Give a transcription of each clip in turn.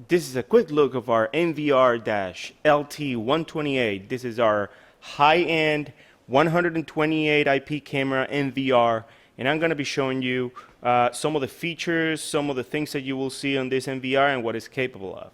This is a quick look of our NVR-LT-128. This is our high-end 128 IP camera NVR, and I'm going to be showing you some of the features, some of the things that you will see on this NVR and what it's capable of.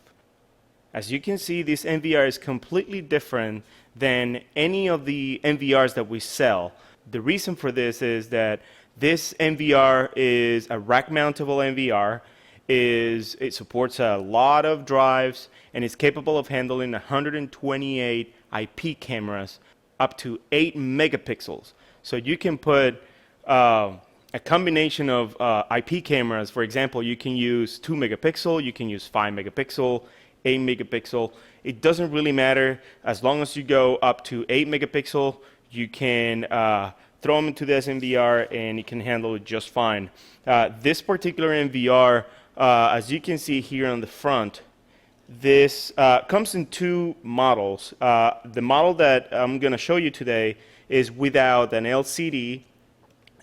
As you can see, this NVR is completely different than any of the NVRs that we sell. The reason for this is that this NVR is a rack-mountable NVR. It supports a lot of drives and is capable of handling 128 IP cameras up to 8 megapixels. So you can put a combination of IP cameras. For example, you can use 2 megapixel, you can use 5 megapixel, 8 megapixel. It doesn't really matter. As long as you go up to 8 megapixel, you can throw them into this NVR and it can handle it just fine. This particular NVR, as you can see here on the front, this comes in two models. The model that I'm going to show you today is without an LCD.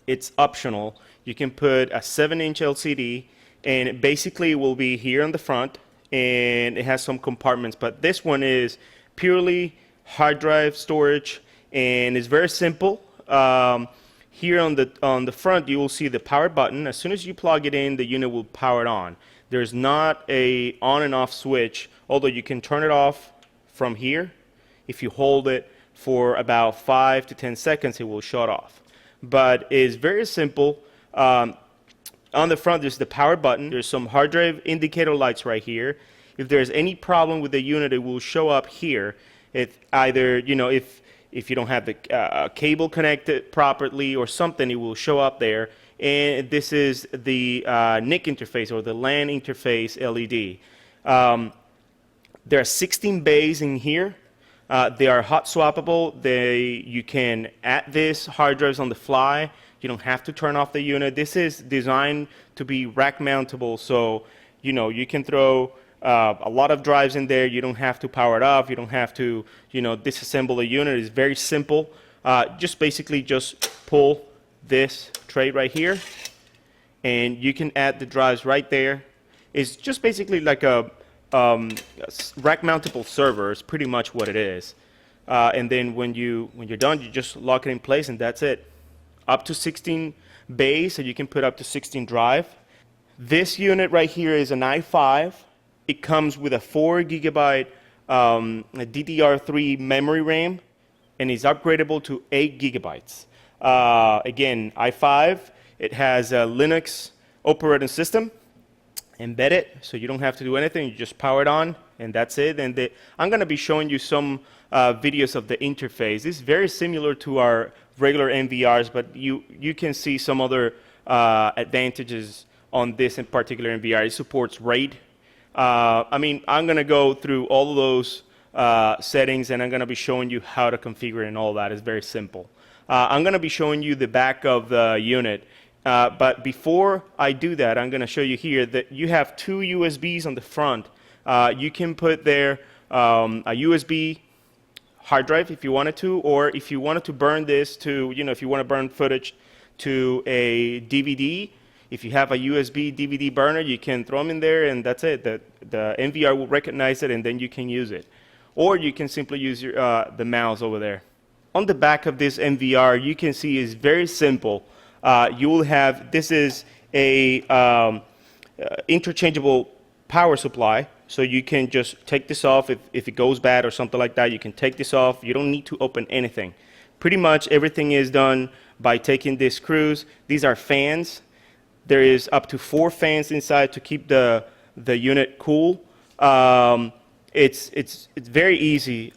It's optional. You can put a 7-inch LCD, and it basically will be here on the front, and it has some compartments. But this one is purely hard drive storage, and it's very simple. Here on the front, you will see the power button. As soon as you plug it in, the unit will power it on. There's not a on and off switch, although you can turn it off from here. If you hold it for about 5 to 10 seconds, it will shut off. But it's very simple. On the front, there's the power button. There's some hard drive indicator lights right here. If there's any problem with the unit, it will show up here. It either, if you don't have the cable connected properly or something, it will show up there. And this is the NIC interface, or the LAN interface LED. There are 16 bays in here. They are hot swappable. You can add this hard drives on the fly. You don't have to turn off the unit. This is designed to be rack mountable, so you can throw a lot of drives in there. You don't have to power it off. You don't have to disassemble the unit. It's very simple. Just pull this tray right here, and you can add the drives right there. It's just basically like a rack mountable server. Is pretty much what it is. And then when you're done, you just lock it in place, and that's it. Up to 16 bays, so you can put up to 16 drive. This unit right here is an i5. It comes with a 4 gigabyte DDR3 memory RAM, and is upgradable to 8 gigabytes. Again, i5, it has a Linux operating system embedded, so you don't have to do anything. You just power it on, and that's it. And I'm going to be showing you some videos of the interface. It's very similar to our regular NVRs, but you can see some other advantages on this in particular NVR. It supports RAID. I'm going to go through all of those settings, and I'm going to be showing you how to configure it and all that. It's very simple. I'm going to be showing you the back of the unit. But before I do that, I'm going to show you here that you have two USBs on the front. You can put there a USB hard drive if you wanted to, or if you wanted to burn this to, if you want to burn footage to a DVD. If you have a USB DVD burner, you can throw them in there, and that's it. The NVR will recognize it, and then you can use it. Or you can simply use the mouse over there. On the back of this NVR, you can see it's very simple. You will have, this is a interchangeable power supply, so you can just take this off if it goes bad or something like that. You can take this off. You don't need to open anything. Pretty much everything is done by taking these screws. These are fans. There is up to 4 fans inside to keep the unit cool. It's very easy.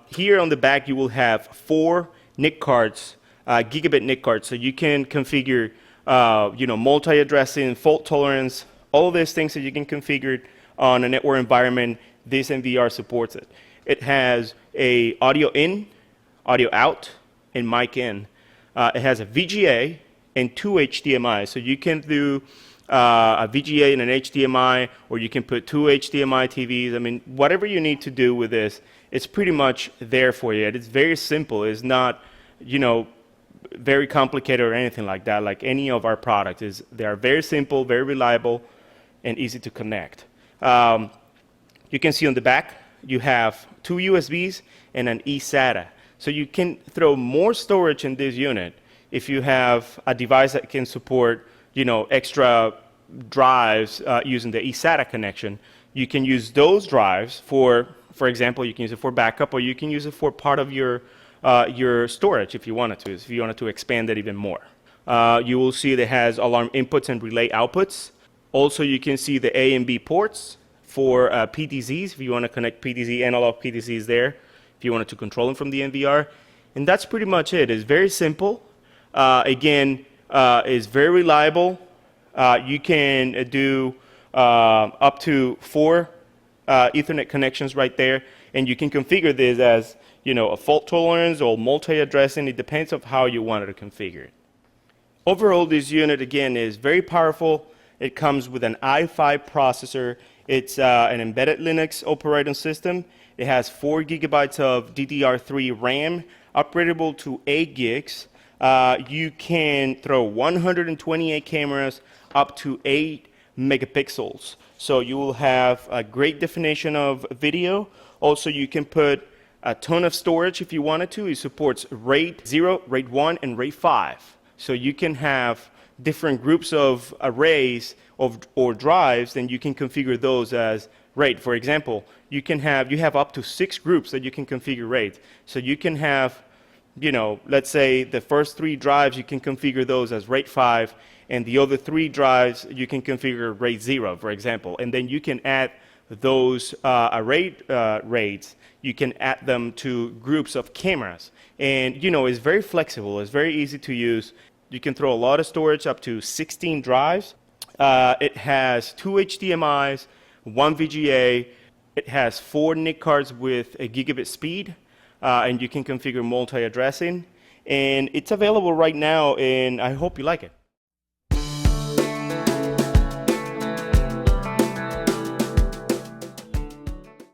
Here on the back, you will have 4 NIC cards, gigabit NIC cards, so you can configure, multi-addressing, fault tolerance, all of these things that you can configure on a network environment. This NVR supports it. It has a audio in, audio out, and mic in. It has a VGA and 2 HDMI, so you can do a VGA and an HDMI, or you can put 2 HDMI TVs. Whatever you need to do with this, it's pretty much there for you. It's very simple. It's not, very complicated or anything like that, like any of our products. They are very simple, very reliable, and easy to connect. You can see on the back, you have 2 USBs and an eSATA. So you can throw more storage in this unit if you have a device that can support, extra drives using the eSATA connection. You can use those drives for example, you can use it for backup, or you can use it for part of your storage if you wanted to expand it even more. You will see that it has alarm inputs and relay outputs. Also, you can see the A and B ports for PDZs, if you want to connect PDZ, analog PDZs there, if you wanted to control them from the NVR. And that's pretty much it. It's very simple. Again, it's very reliable. You can do up to 4 Ethernet connections right there, and you can configure this as a fault tolerance or multi-addressing. It depends on how you wanted to configure it. Overall, this unit again is very powerful. It comes with an i5 processor. It's an embedded Linux operating system. It has 4 gigabytes of DDR3 RAM, upgradable to 8 gigs. You can throw 128 cameras up to 8 megapixels. So you will have a great definition of video. Also, you can put a ton of storage if you wanted to. It supports RAID 0, RAID 1, and RAID 5. So you can have different groups of arrays or drives, and you can configure those as RAID. For example, you have up to 6 groups that you can configure RAID. So you can have, let's say the first 3 drives, you can configure those as RAID 5, and the other 3 drives, you can configure RAID 0, for example. And then you can add those RAIDs, you can add them to groups of cameras. And, it's very flexible. It's very easy to use. You can throw a lot of storage, up to 16 drives. It has 2 HDMIs, 1 VGA. It has 4 NIC cards with a gigabit speed, and you can configure multi-addressing. And it's available right now, and I hope you like it.